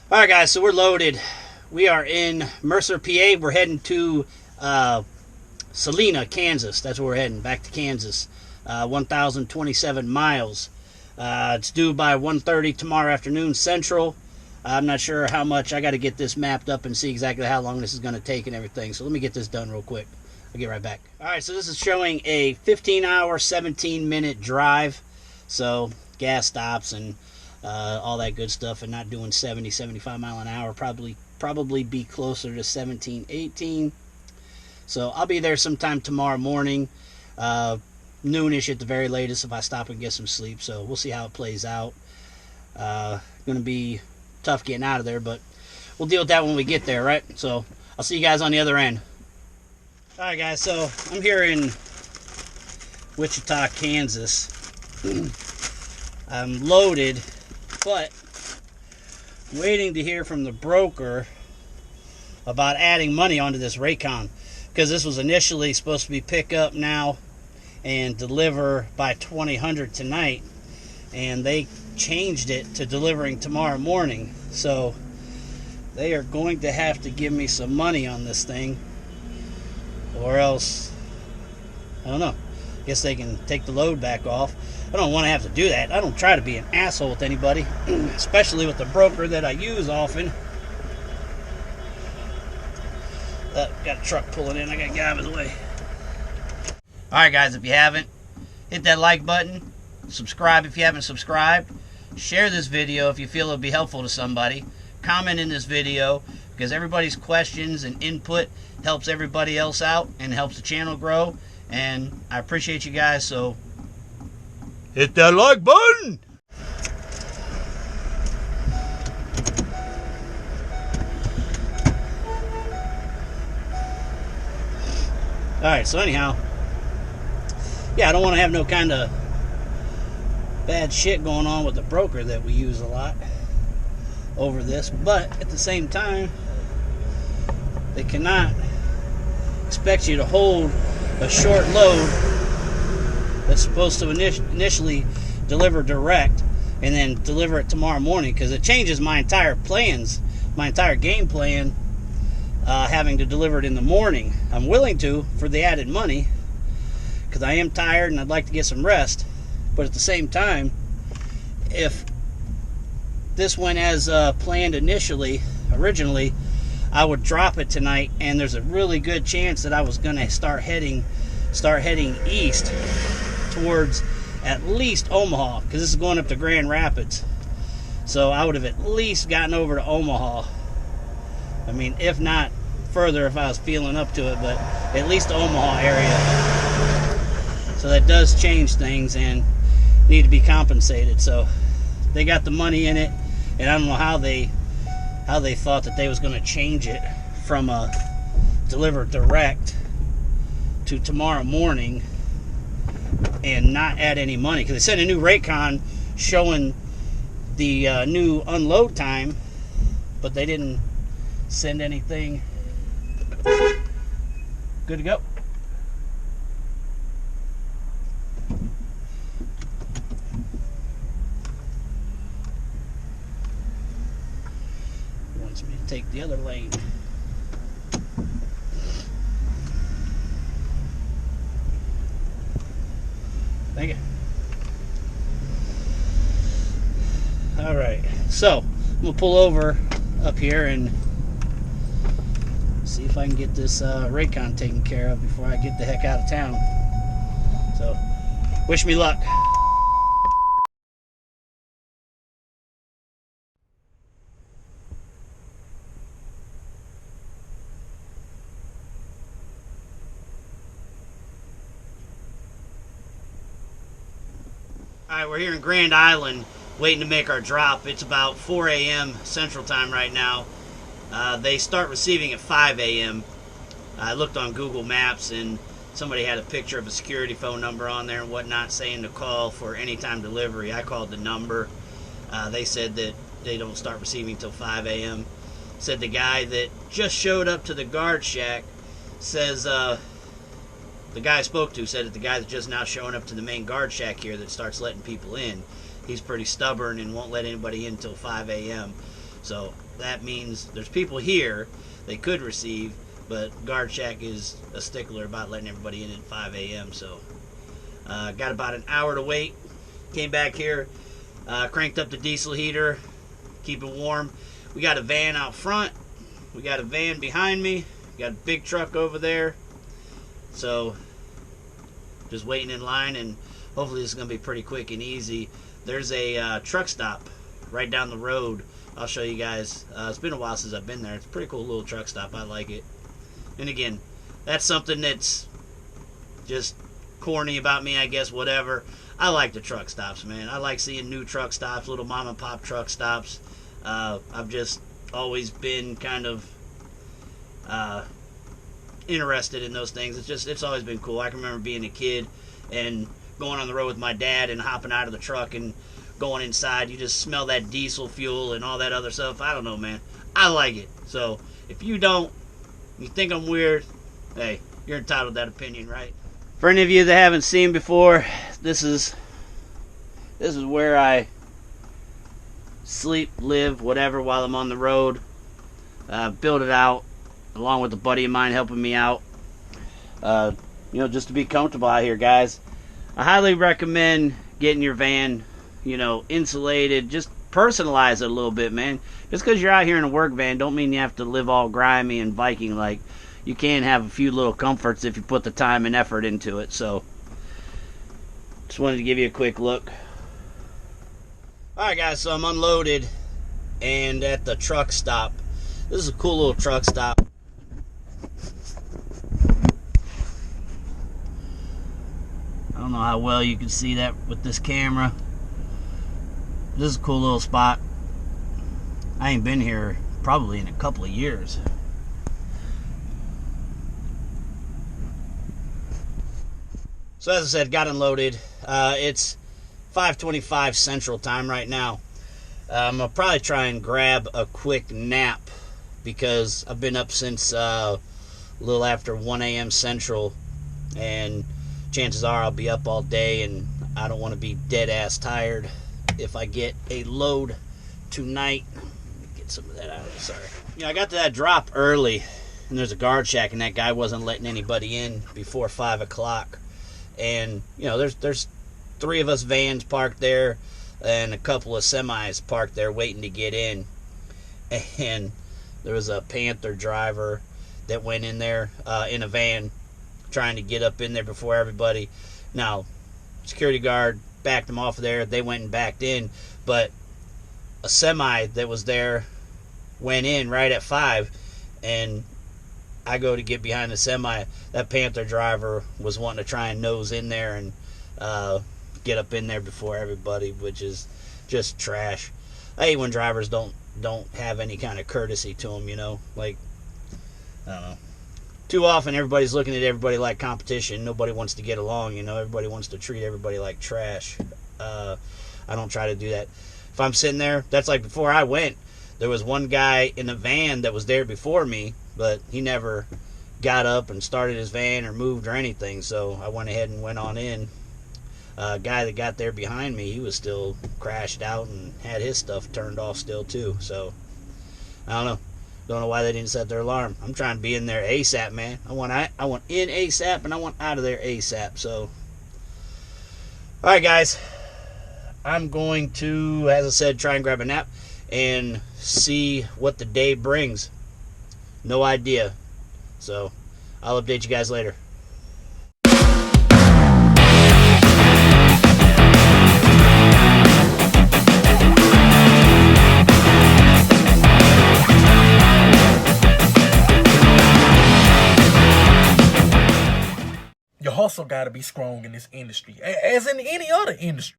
All right, guys, so we're loaded. We are in Mercer, PA. We're heading to Salina, Kansas. That's where we're heading, back to Kansas. 1,027 miles. It's due by 1:30 tomorrow afternoon Central. I'm not sure how much. I got to get this mapped up and see exactly how long this is going to take and everything. So let me get this done real quick. I'll get right back. All right, so this is showing a 15-hour, 17-minute drive. So gas stops and all that good stuff, and not doing 70, 75 mile an hour. Probably be closer to 17, 18. So I'll be there sometime tomorrow morning, noonish at the very latest if I stop and get some sleep. So we'll see how it plays out. Going to be tough getting out of there, but we'll deal with that when we get there, right? So I'll see you guys on the other end. All right, guys, so I'm here in Wichita, Kansas. I'm loaded, but I'm waiting to hear from the broker about adding money onto this Raycon, because this was initially supposed to be pick up now and deliver by 2000 tonight, and they changed it to delivering tomorrow morning. So they are going to have to give me some money on this thing, or else I don't know. Guess they can take the load back off. I don't want to have to do that. I don't try to be an asshole with anybody, especially with the broker that I use often. Got a truck pulling in. I got to get out of the way. Alright, guys, if you haven't, hit that like button. Subscribe if you haven't subscribed. Share this video if you feel it'll be helpful to somebody. Comment in this video, because everybody's questions and input helps everybody else out and helps the channel grow. And I appreciate you guys, so hit that like button. Alright, so anyhow, yeah, I don't want to have no kind of bad shit going on with the broker that we use a lot over this, but at the same time, they cannot expect you to hold a short load that's supposed to initially deliver direct and then deliver it tomorrow morning, because it changes my entire plans, my entire game plan, having to deliver it in the morning. I'm willing to for the added money, because I am tired and I'd like to get some rest, but at the same time, if this went as planned originally, I would drop it tonight, and there's a really good chance that I was going to start heading east towards at least Omaha, because this is going up to Grand Rapids. So I would have at least gotten over to Omaha. I mean, if not further, if I was feeling up to it, but at least the Omaha area. So that does change things and need to be compensated. So they got the money in it, and I don't know how they thought that they was going to change it from a deliver direct to tomorrow morning and not add any money, because they sent a new Raycon showing the new unload time, but they didn't send anything. Good to go. Wants me to take the other lane. Thank you. Alright, so I'm going to pull over up here and see if I can get this Raycon taken care of before I get the heck out of town. So, wish me luck. Alright, we're here in Grand Island waiting to make our drop. It's about 4 a.m. Central Time right now. They start receiving at 5 a.m. I looked on Google Maps and somebody had a picture of a security phone number on there and whatnot saying to call for anytime delivery. I called the number. They said that they don't start receiving until 5 a.m. Said the guy that just showed up to the guard shack says the guy I spoke to said that the guy that's just now showing up to the main guard shack here that starts letting people in, he's pretty stubborn and won't let anybody in until 5 a.m. So that means there's people here they could receive, but guard shack is a stickler about letting everybody in at 5 a.m. So got about an hour to wait. Came back here, cranked up the diesel heater, keep it warm. We got a van out front. We got a van behind me. We got a big truck over there. So just waiting in line, and hopefully this is going to be pretty quick and easy. There's a truck stop right down the road. I'll show you guys. It's been a while since I've been there. It's a pretty cool little truck stop. I like it. And again, that's something that's just corny about me, I guess, whatever. I like the truck stops, man. I like seeing new truck stops, little mom and pop truck stops. I've just always been kind of interested in those things. It's always been cool. I can remember being a kid and going on the road with my dad and hopping out of the truck and going inside. You just smell that diesel fuel and all that other stuff. I don't know, man. I like it. So if you don't, you think I'm weird, hey, you're entitled to that opinion, right? For any of you that haven't seen before, this is where I sleep, live, whatever, while I'm on the road. Build it out along with a buddy of mine helping me out. Just to be comfortable out here, guys. I highly recommend getting your van, insulated. Just personalize it a little bit, man. Just because you're out here in a work van don't mean you have to live all grimy and Viking like. You can have a few little comforts if you put the time and effort into it. So just wanted to give you a quick look. Alright guys, so I'm unloaded and at the truck stop. This is a cool little truck stop. I don't know how well you can see that with this camera. This is a cool little spot. I ain't been here probably in a couple of years. So as I said, got unloaded. It's 5:25 Central Time right now. I'm going to probably try and grab a quick nap because I've been up since a little after 1 a.m. Central, and chances are I'll be up all day, and I don't want to be dead-ass tired if I get a load tonight. Let me get some of that out of there, sorry. I got to that drop early, and there's a guard shack, and that guy wasn't letting anybody in before 5 o'clock. And, there's 3 of us vans parked there and a couple of semis parked there waiting to get in. And there was a Panther driver that went in there in a van trying to get up in there before everybody. Now, security guard backed them off of there. They went and backed in. But a semi that was there went in right at 5, and I go to get behind the semi. That Panther driver was wanting to try and nose in there and get up in there before everybody, which is just trash. I hate when drivers don't have any kind of courtesy to them, Like, I don't know. Too often everybody's looking at everybody like competition. Nobody wants to get along, Everybody wants to treat everybody like trash. I don't try to do that. If I'm sitting there, that's like before I went. There was one guy in a van that was there before me, but he never got up and started his van or moved or anything, so I went ahead and went on in. Guy that got there behind me, he was still crashed out and had his stuff turned off still too, so I don't know why they didn't set their alarm. I'm trying to be in there ASAP, man. I want in ASAP and I want out of there ASAP. So alright guys, I'm going to, as I said, try and grab a nap and see what the day brings. No idea. So I'll update you guys later. Your hustle gotta be strong in this industry, as in any other industry.